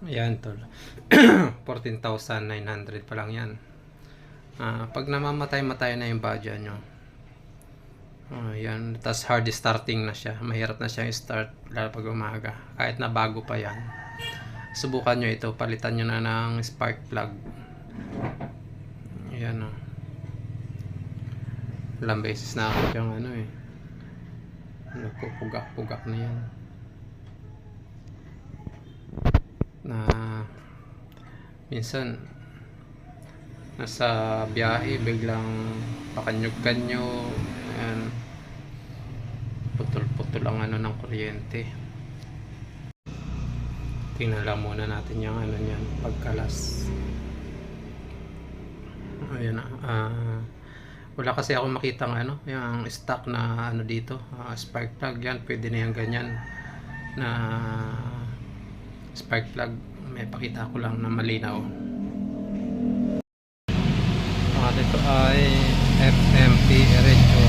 Ayan tol. 14,900 pa lang yan. Pag namamatay-matay na yung badya nyo, yan, tas hard starting na siya, mahirap na siyang start lalo pag umaga, kahit na bago pa yan, subukan nyo ito, palitan nyo na ng spark plug. Ayan o, ilang beses na ako diyang nagpupugak-pugak na yan, na minsan nasa biyahe biglang pakanyog-kanyo, ayan, putol-putol ang ng kuryente. Tingnan lang muna natin yung niyan pagkalas. Ayan na, wala kasi ako makitang yung stock na dito, spark plug. Yan, pwede na yung ganyan na spark plug. May pakita ko lang na malinaw. Ito ay FMP Erecho